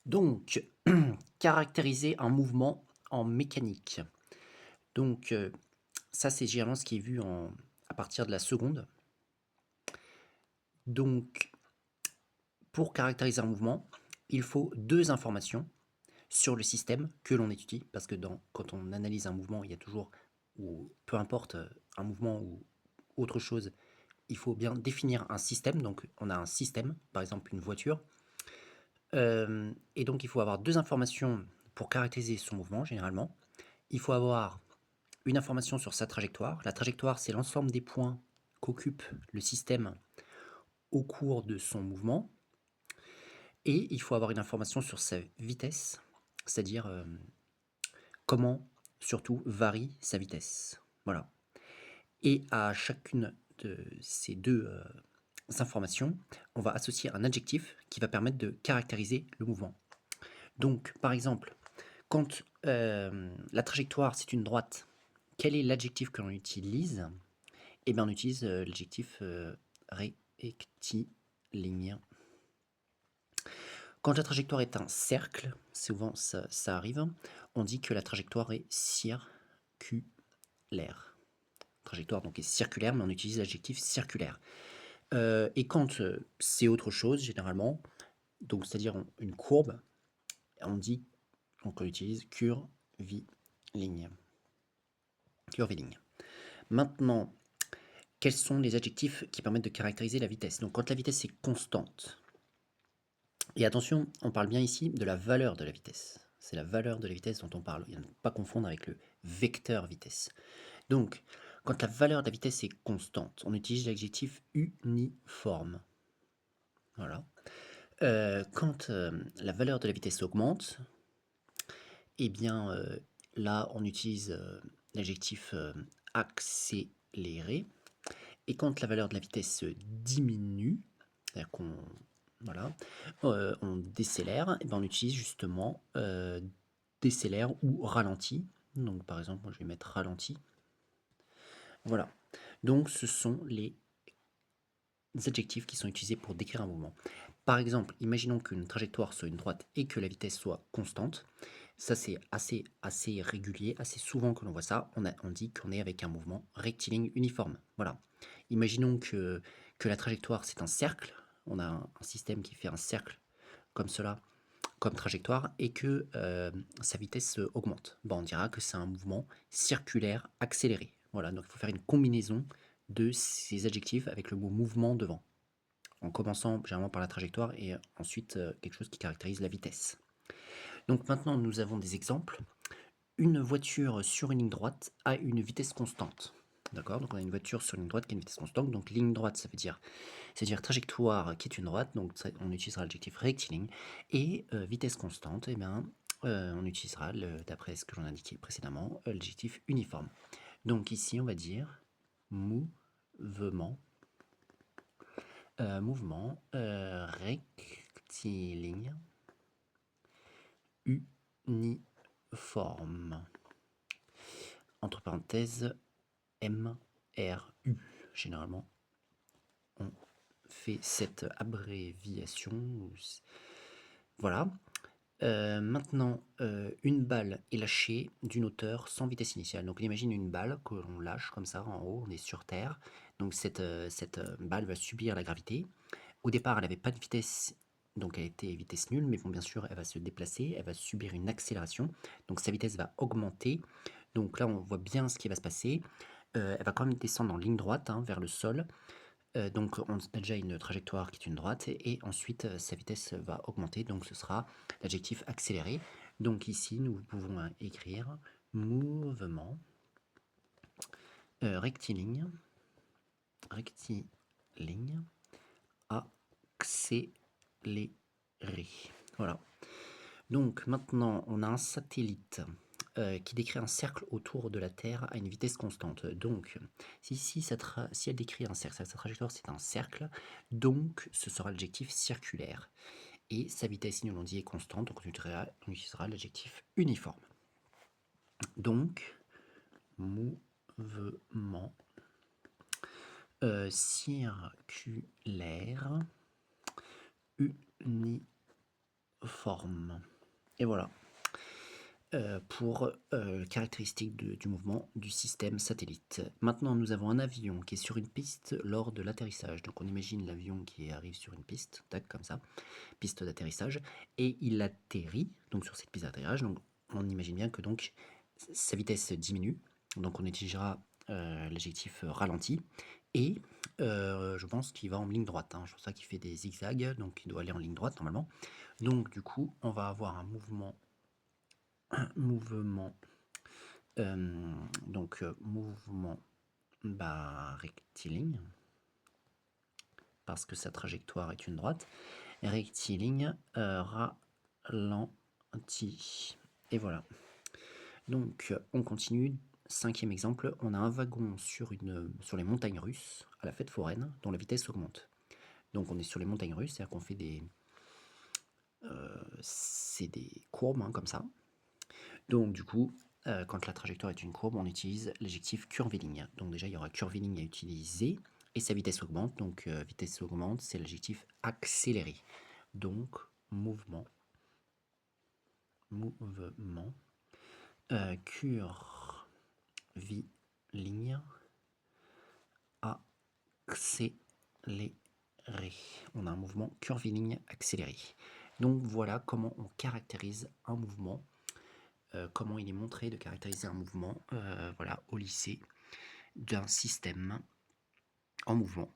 Donc, caractériser un mouvement en mécanique. Donc, ça, c'est généralement ce qui est vu à partir de la seconde. Donc, pour caractériser un mouvement, il faut deux informations sur le système que l'on étudie, parce que quand on analyse un mouvement, il y a toujours, ou peu importe, un mouvement ou autre chose, il faut bien définir un système. Donc, on a un système, par exemple une voiture. Et donc, il faut avoir deux informations pour caractériser son mouvement, généralement. Il faut avoir une information sur sa trajectoire. La trajectoire, c'est l'ensemble des points qu'occupe le système au cours de son mouvement. Et il faut avoir une information sur sa vitesse, c'est-à-dire comment, surtout, varie sa vitesse. Voilà. Et à chacune de ces deux informations, on va associer un adjectif qui va permettre de caractériser le mouvement. Donc, par exemple, quand la trajectoire, c'est une droite, quel est l'adjectif que l'on utilise? Eh bien, on utilise l'adjectif rectiligne. Quand la trajectoire est un cercle, souvent ça arrive, on dit que la trajectoire est circulaire. Trajectoire donc est circulaire, mais on utilise l'adjectif circulaire. Et quand c'est autre chose, généralement, donc c'est-à-dire une courbe, donc on utilise curviligne. Curviligne. Maintenant, quels sont les adjectifs qui permettent de caractériser la vitesse? Donc quand la vitesse est constante, et attention, on parle bien ici de la valeur de la vitesse. C'est la valeur de la vitesse dont on parle. Il ne faut pas confondre avec le vecteur vitesse. Donc, quand la valeur de la vitesse est constante, on utilise l'adjectif uniforme. Voilà. Quand la valeur de la vitesse augmente, eh bien là, on utilise l'adjectif accéléré. Et quand la valeur de la vitesse diminue, c'est-à-dire qu'on voilà, on décélère, et ben on utilise justement décélère ou ralenti. Donc par exemple, moi je vais mettre ralenti. Voilà. Donc ce sont les adjectifs qui sont utilisés pour décrire un mouvement. Par exemple, imaginons qu'une trajectoire soit une droite et que la vitesse soit constante. Ça, c'est assez régulier, assez souvent que l'on voit ça. On dit qu'on est avec un mouvement rectiligne uniforme. Voilà. Imaginons que la trajectoire, c'est un cercle. On a un système qui fait un cercle comme cela, comme trajectoire, et que sa vitesse augmente. Bon, on dira que c'est un mouvement circulaire accéléré. Voilà, donc il faut faire une combinaison de ces adjectifs avec le mot mouvement devant, en commençant généralement par la trajectoire et ensuite quelque chose qui caractérise la vitesse. Donc maintenant, nous avons des exemples. Une voiture sur une ligne droite a une vitesse constante. D'accord? Donc on a une voiture sur une ligne droite qui a une vitesse constante. Donc ligne droite, ça veut dire, c'est-à-dire trajectoire qui est une droite. Donc on utilisera l'adjectif rectiligne. Et vitesse constante, eh bien, on utilisera, d'après ce que j'en ai indiqué précédemment, l'adjectif uniforme. Donc ici, on va dire mouvement, mouvement rectiligne uniforme. Entre parenthèses, MRU. Généralement, on fait cette abréviation. Voilà. Maintenant, une balle est lâchée d'une hauteur sans vitesse initiale. Donc on imagine une balle que l'on lâche comme ça en haut, on est sur Terre. Donc cette balle va subir la gravité. Au départ, elle n'avait pas de vitesse, donc elle était vitesse nulle, mais bon, bien sûr, elle va se déplacer, elle va subir une accélération. Donc sa vitesse va augmenter. Donc là, on voit bien ce qui va se passer. Elle va quand même descendre en ligne droite vers le sol. Donc on a déjà une trajectoire qui est une droite et ensuite sa vitesse va augmenter, donc ce sera l'adjectif accéléré. Donc ici nous pouvons écrire mouvement rectiligne accéléré. Voilà. Donc maintenant on a un satellite qui décrit un cercle autour de la Terre à une vitesse constante. Donc, si elle décrit un cercle, sa trajectoire c'est un cercle, donc ce sera l'adjectif circulaire. Et sa vitesse, si nous l'on dit, est constante, donc on utilisera l'adjectif uniforme. Donc, mouvement circulaire uniforme. forme. Et voilà. Pour caractéristiques du mouvement du système satellite. Maintenant, nous avons un avion qui est sur une piste lors de l'atterrissage. Donc, on imagine l'avion qui arrive sur une piste, tac, comme ça, piste d'atterrissage, et il atterrit donc sur cette piste d'atterrissage. Donc, on imagine bien que donc sa vitesse diminue. Donc, on utilisera l'adjectif ralenti. Et je pense qu'il va en ligne droite. Hein. C'est pour ça qu'il fait des zigzags, donc il doit aller en ligne droite normalement. Donc, du coup, on va avoir un mouvement mouvement mouvement rectiligne parce que sa trajectoire est une droite, rectiligne ralenti, et voilà. Donc on continue. 5e exemple, on a un wagon sur les montagnes russes à la fête foraine dont la vitesse augmente. Donc on est sur les montagnes russes, c'est-à-dire qu'on fait c'est des courbes hein, comme ça. Donc du coup, quand la trajectoire est une courbe, on utilise l'adjectif curviligne. Donc déjà, il y aura curviligne à utiliser, et sa vitesse augmente. Donc vitesse augmente, c'est l'adjectif accéléré. Donc mouvement, curviligne, accéléré. On a un mouvement curviligne accéléré. Donc voilà comment on caractérise un mouvement. Comment il est montré de caractériser un mouvement voilà, au lycée d'un système en mouvement.